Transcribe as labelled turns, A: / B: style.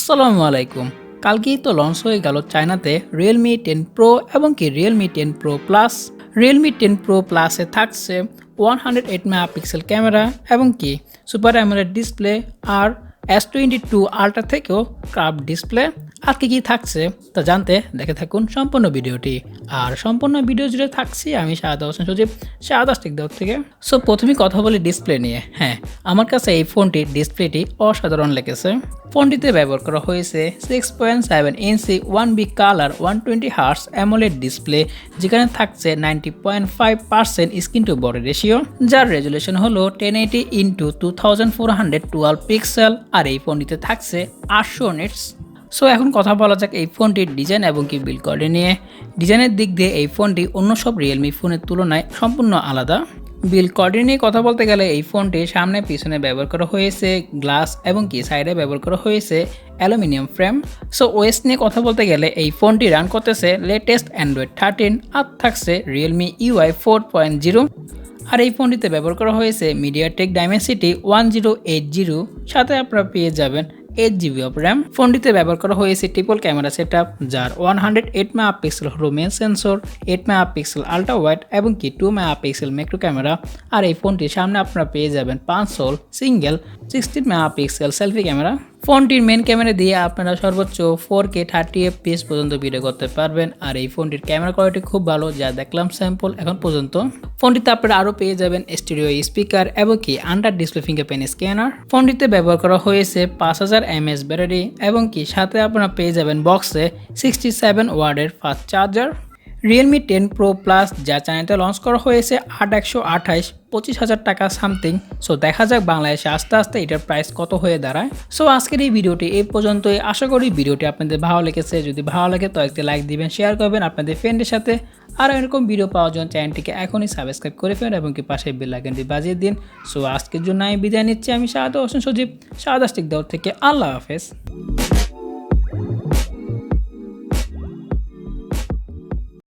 A: আসসালামু আলাইকুম। কালকেই তো লঞ্চ হয়ে গেল চায়নাতে Realme 10 Pro এবং কি Realme 10 Pro Plus। Realme 10 Pro Plus এ থাকছে 108 মেগাপিক্সেল ক্যামেরা এবং কি সুপার অ্যামোলেড ডিসপ্লে আর S22 আলট্রা থেকেও কার্ভ ডিসপ্লে। আর কি থাকছে তা জানতে দেখে থাকুন সম্পূর্ণ ভিডিওটি। আর সম্পূর্ণ ভিডিও জুড়ে থাকছি আমি শাহাদ হোসেন সজীব, শাহাদ দাউদ থেকে। সো প্রথমেই কথা বলি ডিসপ্লে নিয়ে। হ্যাঁ, আমার কাছে এই ফোনটির ডিসপ্লেটি অসাধারণ লেগেছে। ফোনটিতে ব্যবহার করা হয়েছে 6.7 ইঞ্চি 1B colour 120 Hz AMOLED display, যেখানে থাকছে 90.5% স্ক্রিন টু বডি রেশিও, যার রেজুলেশন হলো 1080x2412 পিক্সেল। আর এই ফোনটিতে থাকছে 800 নিটস। সো এখন কথা বলা যাক এই ফোনটির ডিজাইন এবং কি বিল্ড কোয়ালিটি নিয়ে। ডিজাইনের দিক দিয়ে এই ফোনটি অন্য সব রিয়েলমি ফোনের তুলনায় সম্পূর্ণ আলাদা। বিল্ড কোয়ালিটি নিয়ে কথা বলতে গেলে এই ফোনটি সামনে পিছনে ব্যবহার করা হয়েছে গ্লাস এবং কি সাইডে ব্যবহার করা হয়েছে অ্যালুমিনিয়াম ফ্রেম। সো ওএস নিয়ে কথা বলতে গেলে এই ফোনটি রান করতেছে লেটেস্ট অ্যান্ড্রয়েড 13 আর থাকছে রিয়েলমি UI 4.0। আর এই ফোনটিতে ব্যবহার করা হয়েছে মিডিয়াটেক ডাইমেনসিটি 1080, সাথে আপনারা পেয়ে যাবেন 8GB অফ র্যাম। ফোনটিতে ব্যবহার করা হয়েছে ট্রিপল ক্যামেরা সেটআপ, যার 108 মেগাপিক্সেল হলো main sensor, 8 megapixel ultra wide এবং কি 2 মেগাপিক্সেল ম্যাক্রো ক্যামেরা। আর এই ফোনটির সামনে আপনারা পেয়ে যাবেন 5 সোল সিঙ্গেল 16 মেগাপিক্সেল সেলফি ক্যামেরা। ফোনটির মেন ক্যামেরা দিয়ে আপনারা সর্বোচ্চ 4K 30 FPS পর্যন্ত ভিডিও করতে পারবেন। আর এই ফোনটির ক্যামেরা কোয়ালিটি খুব ভালো, যা দেখলাম স্যাম্পল এখন পর্যন্ত। ফোনটিতে আপনারা আরও পেয়ে যাবেন স্টিরিও স্পিকার এবং কি আন্ডার ডিসপ্লে ফিঙ্গারপ্রিন্ট স্ক্যানার। ফোনটিতে ব্যবহার করা হয়েছে 5000 mAh ব্যাটারি এবং কি সাথে আপনারা পেয়ে যাবেন বক্সে 67 ওয়াটের fast charger. Realme 10 Pro Plus যা চায়নাতে লঞ্চ করা হয়েছে 8128 25,000 টাকা সামথিং। সো দেখা যাক বাংলাদেশে আস্তে আস্তে এটার প্রাইস কত হয়ে দাঁড়ায়। সো আজকের এই ভিডিওটি এই পর্যন্তই। আশা করি ভিডিওটি আপনাদের ভালো লেগেছে। যদি ভালো লাগে তো একটি লাইক দিবেন, শেয়ার করবেন আপনাদের ফ্রেন্ডের সাথে। আর এরকম ভিডিও পাওয়ার জন্য চ্যানেলটিকে এখনই সাবস্ক্রাইব করে ফেলুন এবং কি পাশে বেল আইকনটি বাজিয়ে দিন। সো আজকের জন্য আমি বিদায় নিচ্ছি। আমি শাহাদ হোসেন সজীব, শাহাদ দাউদ থেকে। আল্লাহ হাফেজ।